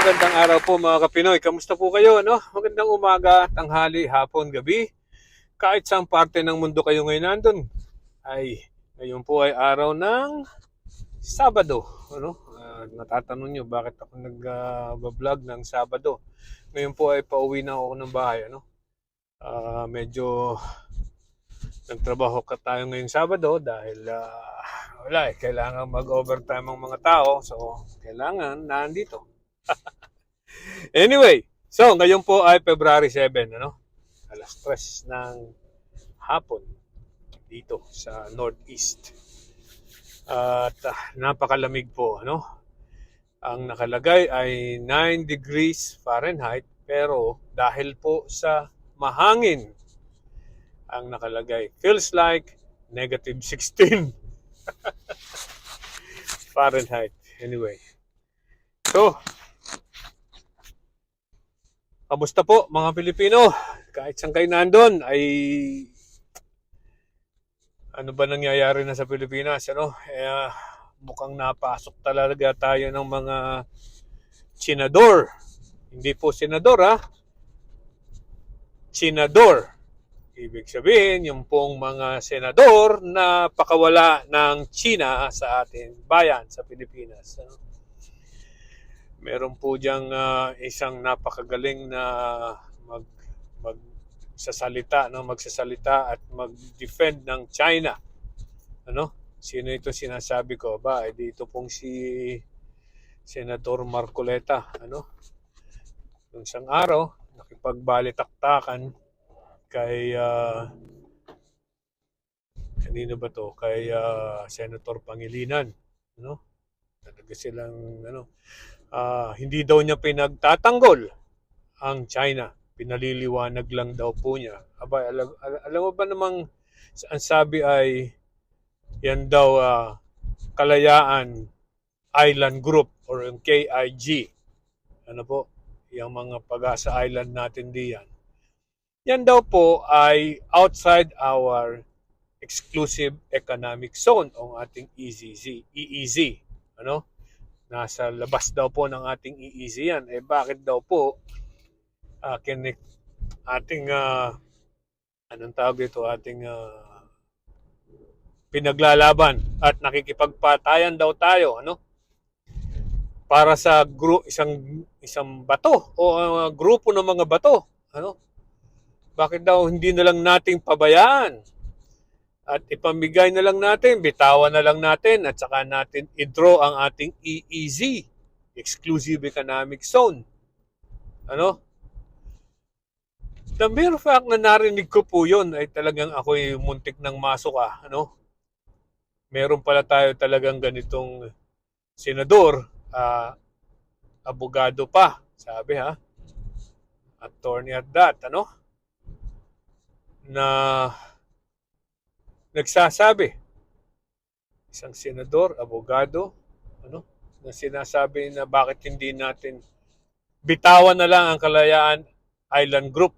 magandang araw po mga Kapinoy. Kamusta po kayo? Ano? Magandang umaga, tanghali, hapon, gabi. Kahit saang parte ng mundo kayo ngayon nandun. Ngayon po ay araw ng Sabado. Ano? Natatanong nyo bakit ako nag-vlog ng Sabado. Ngayon po ay pauwi na ako ng bahay. Ano? Medyo nagtrabaho ka tayo ngayong Sabado dahil kailangan mag-overtime ang mga tao. So, kailangan nandito. Anyway, so ngayon po ay February 7, ano? Alas 3 ng hapon dito sa Northeast. At napakalamig po, ano? Ang nakalagay ay 9 degrees Fahrenheit pero dahil po sa mahangin ang nakalagay feels like negative 16 Fahrenheit. Anyway. So, kamusta po mga Pilipino? Kahit saan kayo nandun ay ano ba nangyayari na sa Pilipinas? Ano? Mukhang napasok talaga tayo ng mga senador. Hindi po senador senador. Ibig sabihin, yung pong mga senador na pakawala ng China sa ating bayan sa Pilipinas. Ano? Meron po diyang isang napakagaling na magsasalita at mag-defend ng China. Ano? Sino ito sinasabi ko? Dito pong si Senator Marcoleta. Ano? Yung isang araw, nakipagbalitaktakan kay kanino ba to? Kay Senator Pangilinan. Ano? Talaga silang hindi daw niya pinagtatanggol ang China. Pinaliliwanag lang daw po niya. Alam mo ba namang ang sabi ay yan daw Kalayaan Island Group or yung KIG. Ano po? Yung mga Pag-asa Island natin diyan. Yan daw po ay outside our exclusive economic zone o ating EEZ. Ano? Nasa labas daw po ng ating EEZ yan. Bakit daw po ating anong tawag dito, ating pinaglalaban at nakikipagpatayan daw tayo, ano? Para sa isang bato o grupo ng mga bato, ano? Bakit daw hindi na lang nating pabayaan at ipamigay na lang natin, bitawan na lang natin at saka natin i-draw ang ating EEZ, Exclusive Economic Zone. Ano? The mere fact na narinig ko po yun ay talagang ako'y muntik ng masok ano? Meron pala tayo talagang ganitong senador, abogado pa, sabi attorney at that, ano? Na nagsasabi, isang senador, abogado, ano? Na sinasabi na bakit hindi natin bitawan na lang ang Kalayaan Island Group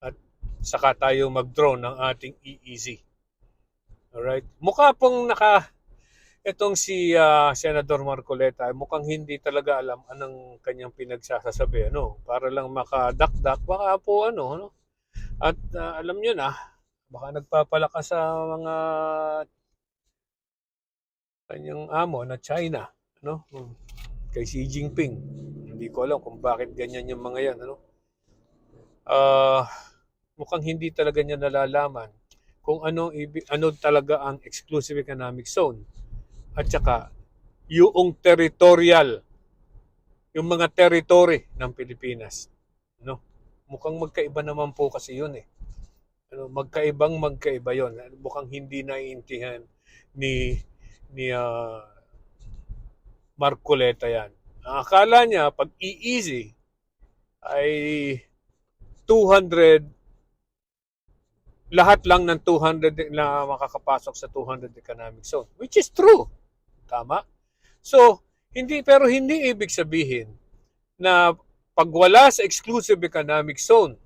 at saka tayo mag-draw ng ating EEZ. Alright? Mukha pong itong si Senator Marcoleta, mukhang hindi talaga alam anong kanyang pinagsasabi, ano? Para lang makadakdak, baka po ano? At alam niyo na, baka nagpapalakas sa mga kanyang amo na China, ano? Kay Xi Jinping. Hindi ko alam kung bakit ganyan yung mga yan, ano? Mukhang hindi talaga niya nalalaman kung ano talaga ang exclusive economic zone at saka yung territorial, yung mga territory ng Pilipinas, no? Mukhang magkaiba naman po kasi yun ano, magkaiba yon. Mukhang hindi naiintindihan ni Marcoleta yan. Ang akala niya pag EEZ ay 200, lahat lang ng 200 na makakapasok sa 200 economic zone, which is true. Tama? So, hindi ibig sabihin na pag wala sa exclusive economic zone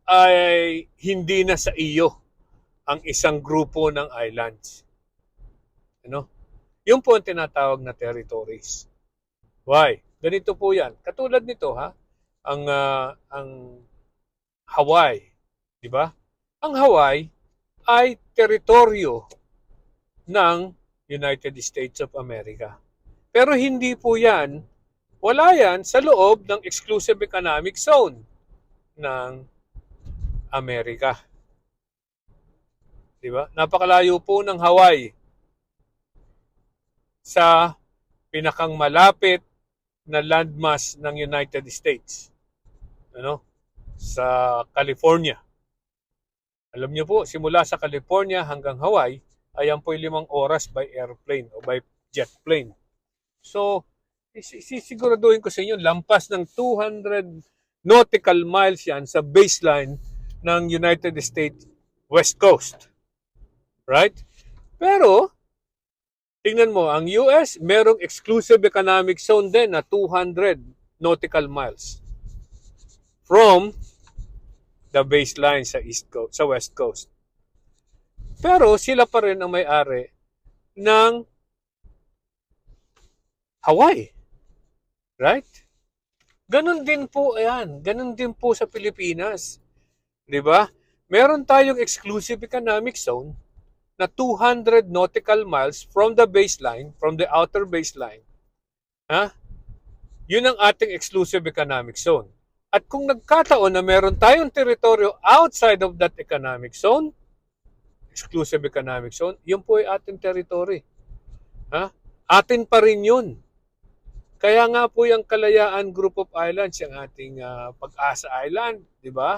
ay hindi na sa iyo ang isang grupo ng islands. Ano? Yung po ang tinatawag na territories. Why? Ganito po 'yan. Katulad nito ha, ang Hawaii, 'di ba? Ang Hawaii ay teritoryo ng United States of America. Pero hindi po 'yan, wala 'yan sa loob ng exclusive economic zone ng Amerika. 'Di ba? Napakalayo po ng Hawaii sa pinakang malapit na landmass ng United States. Ano? Sa California. Alam niyo po, simula sa California hanggang Hawaii, ayan po 5 oras by airplane o by jet plane. So, sisiguraduhin ko sa inyo, lampas ng 200 nautical miles yan sa baseline ng United States West Coast. Right? Pero, tingnan mo, ang US, merong exclusive economic zone din na 200 nautical miles from the baseline sa East Coast, sa West Coast. Pero sila pa rin ang may-ari ng Hawaii. Right? Ganon din po, ayan. Ganon din po sa Pilipinas. 'Di ba? Meron tayong exclusive economic zone na 200 nautical miles from the baseline, from the outer baseline. Ha? Yun ang ating exclusive economic zone. At kung nagkataon na meron tayong teritoryo outside of that economic zone, exclusive economic zone, yun po ay ating territory. Ha? Atin pa rin yun. Kaya nga po yung Kalayaan Group of Islands, yung ating Pag-asa Island, di ba?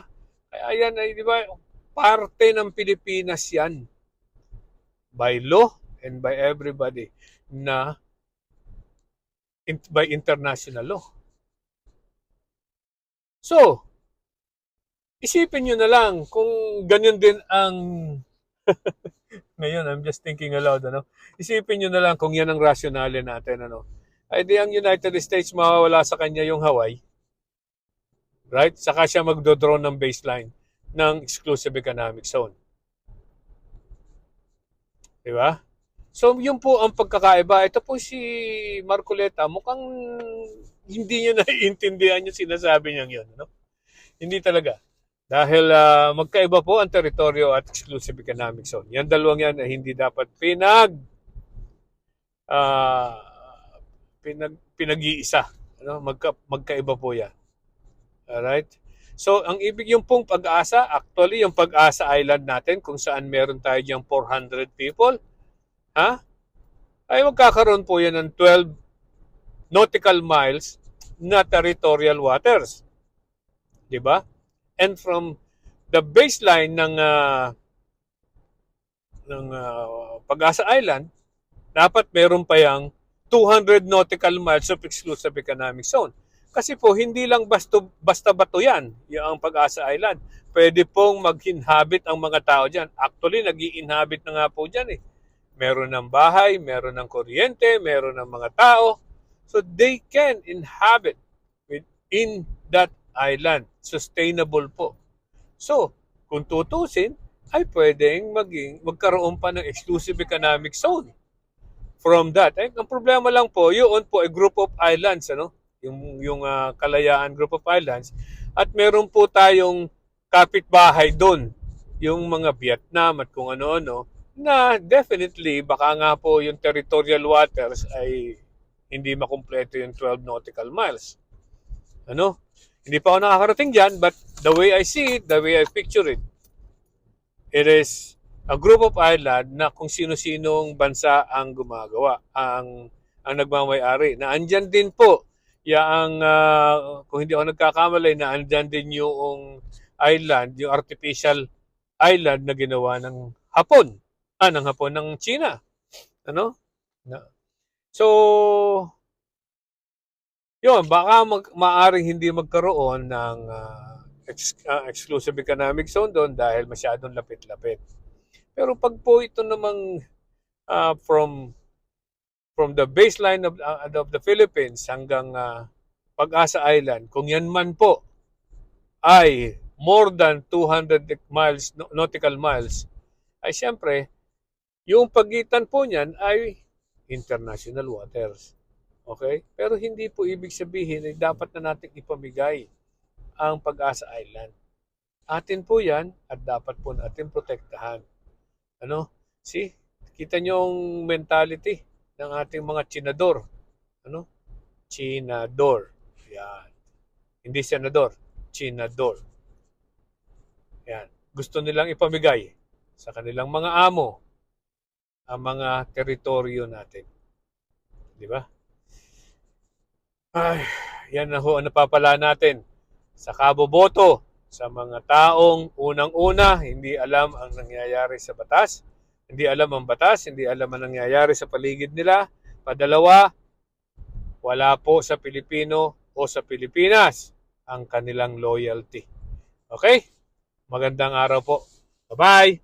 Kaya yan ay, di ba, parte ng Pilipinas yan. By law and by everybody na by international law. So, isipin nyo na lang kung ganyan din ang ngayon, I'm just thinking aloud, ano? Isipin nyo na lang kung yan ang rationale natin, ano? Ay di ang United States mawawala sa kanya yung Hawaii. Right? Saka siya magdodraw ng baseline ng exclusive economic zone. Di ba? So, yun po ang pagkakaiba. Ito po si Marcoleta, mukhang hindi niya naiintindihan yung sinasabi niya yun. No? Hindi talaga. Dahil magkaiba po ang teritoryo at exclusive economic zone. Yan dalawang yan ay hindi dapat pinag-iisa. Ano? Magkaiba po yan. Alright? So, ang ibig yung pong Pag-asa, actually, yung Pag-asa Island natin, kung saan meron tayo diyang 400 people, ha? Ay magkakaroon po yan ng 12 nautical miles na territorial waters. Di ba? And from the baseline ng Pag-asa Island, dapat meron pa yang 200 nautical miles of exclusive economic zone. Kasi po, hindi lang basta bato yan, yung Pag-asa Island. Pwede pong mag-inhabit ang mga tao dyan. Actually, nag-i-inhabit na nga po dyan eh. Meron ng bahay, meron ng kuryente, meron ng mga tao. So, they can inhabit within that island. Sustainable po. So, kung tutusin, ay pwedeng magkaroon pa ng exclusive economic zone. From that, ang problema lang po, yun po ay group of islands, ano? Yung Kalayaan Group of Islands. At meron po tayong kapitbahay doon, yung mga Vietnam at kung ano-ano, na definitely baka nga po yung territorial waters ay hindi makumpleto yung 12 nautical miles. Ano? Hindi pa ako nakakarating dyan, but the way I see it, the way I picture it, it is a group of island na kung sino-sinong bansa ang gumagawa, ang nagmamay-ari. Na andyan din po, kung hindi ako nagkakamali, na andyan din yung island, yung artificial island na ginawa ng Hapon. Ng China. Ano? So, yun, baka maaring hindi magkaroon ng exclusive economic zone doon dahil masyadong lapit-lapit. Pero pag po ito namang from the baseline of the Philippines hanggang Pag-asa Island, kung yan man po ay more than 200 miles, nautical miles, ay siyempre, yung pagitan po niyan ay international waters. Okay? Pero hindi po ibig sabihin ay dapat na natin ipamigay ang Pag-asa Island. Atin po yan at dapat po natin protektahan. Ano? See? Kita nyo yung mentality ng ating mga Chinador. Ano? Chinador. Yan. Hindi senador. Chinador. Yan. Gusto nilang ipamigay sa kanilang mga amo ang mga teritoryo natin. Di ba? Ay, yan na ho ang napapala natin sa kaboboto sa mga taong unang-una hindi alam ang nangyayari sa batas, hindi alam ang batas, hindi alam ang nangyayari sa paligid nila. Padalawa, wala po sa Pilipino o sa Pilipinas ang kanilang loyalty. Okay? Magandang araw po. Bye-bye!